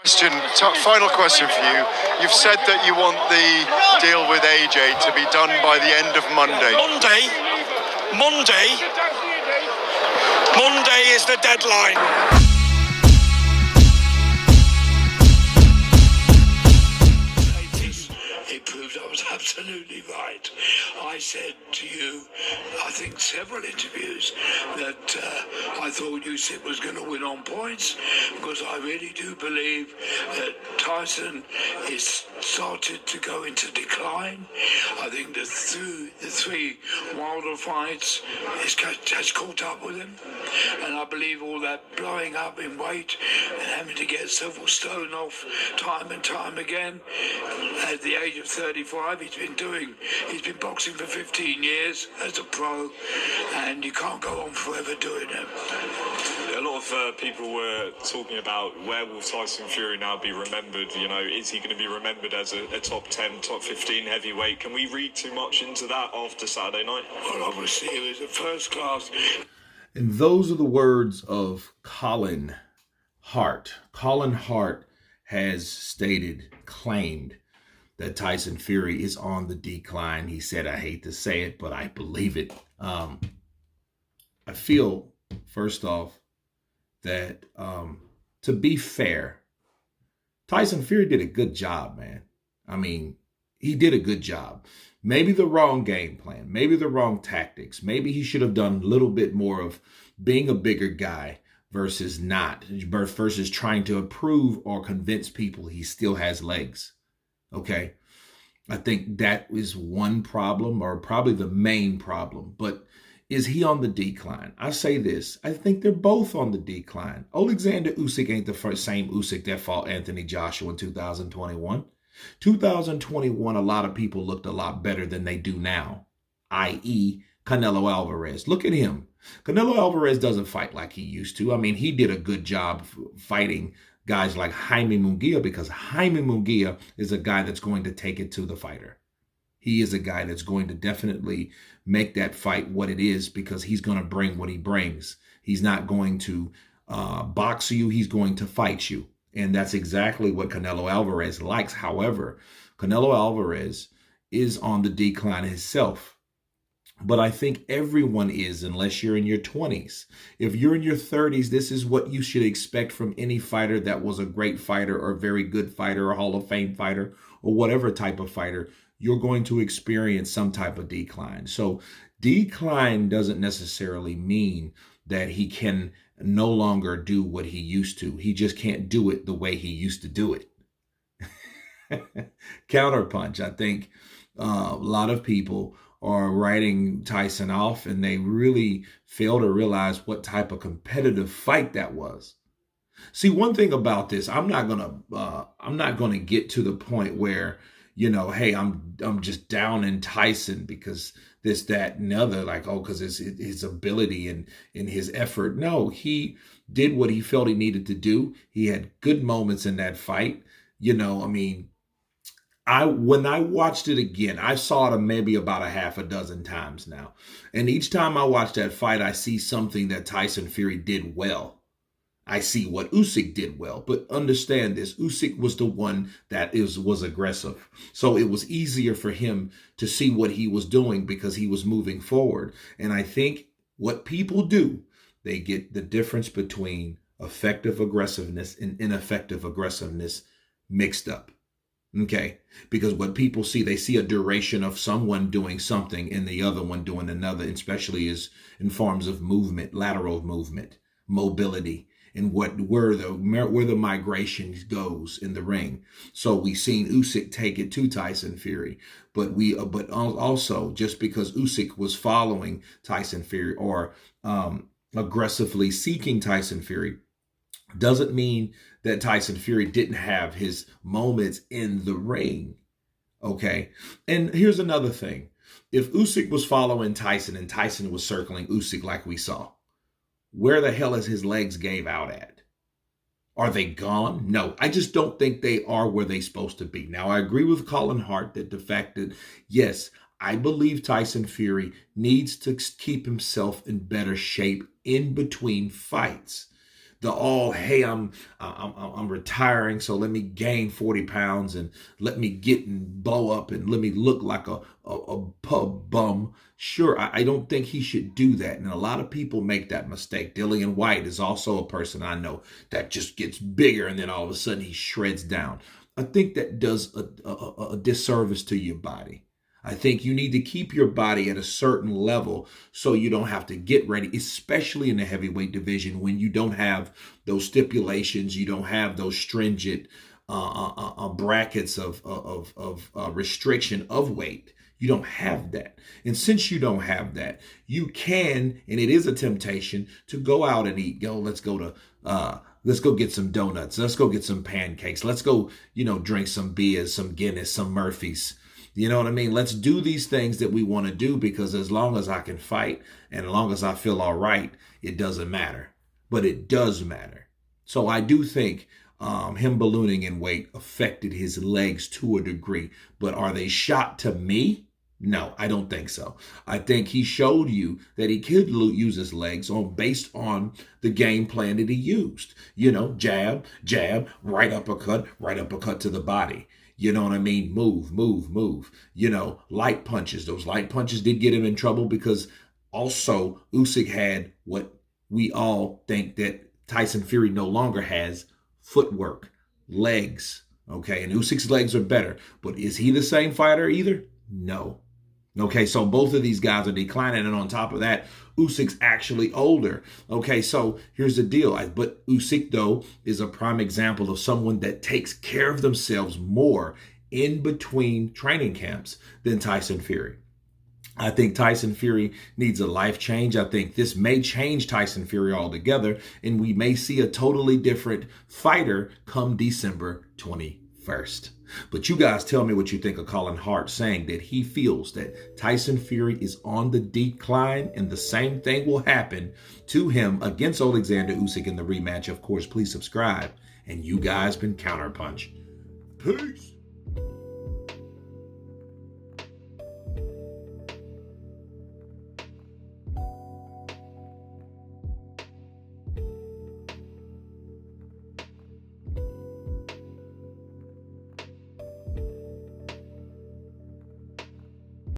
Final question for you. You've said that you want the deal with AJ to be done by the end of Monday. Monday is the deadline. It proved I was absolutely right. I said to you, I think several interviews, that I thought Usyk was going to win on points, because I really do believe that Tyson is started to go into decline. I think the three Wilder fights has caught up with him, and I believe all that blowing up in weight and having to get several stone off time and time again. At the age of 35, he's been boxing for 15 years as a pro, and you can't go on forever doing it. A lot of people were talking about where will Tyson Fury now be remembered. You know, is he going to be remembered as a top 10, top 15 heavyweight? Can we read too much into that after Saturday night? Well, obviously, he was a first class. And those are the words of Colin Hart. Colin Hart has claimed that Tyson Fury is on the decline. He said, I hate to say it, but I believe it. I feel, first off, that to be fair, Tyson Fury did a good job, man. I mean, he did a good job. Maybe the wrong game plan, maybe the wrong tactics. Maybe he should have done a little bit more of being a bigger guy versus trying to prove or convince people he still has legs. Okay. I think that is one problem, or probably the main problem. But is he on the decline? I say this. I think they're both on the decline. Alexander Usyk ain't the same Usyk that fought Anthony Joshua in 2021. 2021, a lot of people looked a lot better than they do now, i.e. Canelo Alvarez. Look at him. Canelo Alvarez doesn't fight like he used to. I mean, he did a good job fighting guys like Jaime Munguia, because Jaime Munguia is a guy that's going to take it to the fighter. He is a guy that's going to definitely make that fight what it is, because he's going to bring what he brings. He's not going to box you. He's going to fight you. And that's exactly what Canelo Alvarez likes. However, Canelo Alvarez is on the decline himself. But I think everyone is, unless you're in your 20s. If you're in your 30s, this is what you should expect from any fighter that was a great fighter or a very good fighter or Hall of Fame fighter or whatever type of fighter. You're going to experience some type of decline. So decline doesn't necessarily mean that he can no longer do what he used to. He just can't do it the way he used to do it. Counterpunch. I think a lot of people are writing Tyson off, and they really fail to realize what type of competitive fight that was. See, one thing about this, I'm not gonna get to the point where, you know, hey, I'm just down in Tyson because this, that, and the other, like, oh, because his ability and his effort. No, he did what he felt he needed to do. He had good moments in that fight. You know, I mean, when I watched it again, I saw it maybe about a half a dozen times now. And each time I watch that fight, I see something that Tyson Fury did well. I see what Usyk did well, but understand this, Usyk was the one that was aggressive. So it was easier for him to see what he was doing because he was moving forward. And I think what people do, they get the difference between effective aggressiveness and ineffective aggressiveness mixed up. Okay, because what people see, they see a duration of someone doing something and the other one doing another, especially is in forms of movement, lateral movement, mobility, and where the migration goes in the ring. So we seen Usyk take it to Tyson Fury, but also just because Usyk was following Tyson Fury or aggressively seeking Tyson Fury, doesn't mean that Tyson Fury didn't have his moments in the ring. Okay. And here's another thing. If Usyk was following Tyson and Tyson was circling Usyk like we saw, where the hell is his legs gave out at? Are they gone? No, I just don't think they are where they're supposed to be. Now, I agree with Colin Hart that the fact that, yes, I believe Tyson Fury needs to keep himself in better shape in between fights. hey, I'm retiring, so let me gain 40 pounds and let me get and blow up and let me look like a pub bum. Sure, I don't think he should do that. And a lot of people make that mistake. Dillian White is also a person I know that just gets bigger and then all of a sudden he shreds down. I think that does a disservice to your body. I think you need to keep your body at a certain level so you don't have to get ready, especially in the heavyweight division when you don't have those stipulations, you don't have those stringent brackets of restriction of weight. You don't have that. And since you don't have that, you can, and it is a temptation to go out and eat. Let's go get some donuts. Let's go get some pancakes. Let's go, drink some beers, some Guinness, some Murphy's. You know what I mean? Let's do these things that we want to do because as long as I can fight and as long as I feel all right, it doesn't matter. But it does matter. So I do think him ballooning in weight affected his legs to a degree. But are they shot to me? No, I don't think so. I think he showed you that he could use his legs based on the game plan that he used. Jab, jab, right uppercut to the body. You know what I mean? Move. Light punches. Those light punches did get him in trouble because also Usyk had what we all think that Tyson Fury no longer has: footwork, legs. Okay, and Usyk's legs are better. But is he the same fighter either? No. Okay, so both of these guys are declining, and on top of that, Usyk's actually older. Okay, so here's the deal. But Usyk, though, is a prime example of someone that takes care of themselves more in between training camps than Tyson Fury. I think Tyson Fury needs a life change. I think this may change Tyson Fury altogether, and we may see a totally different fighter come December 21st. But you guys tell me what you think of Colin Hart saying that he feels that Tyson Fury is on the decline and the same thing will happen to him against Alexander Usyk in the rematch. Of course, please subscribe. And you guys been Counterpunch. Peace.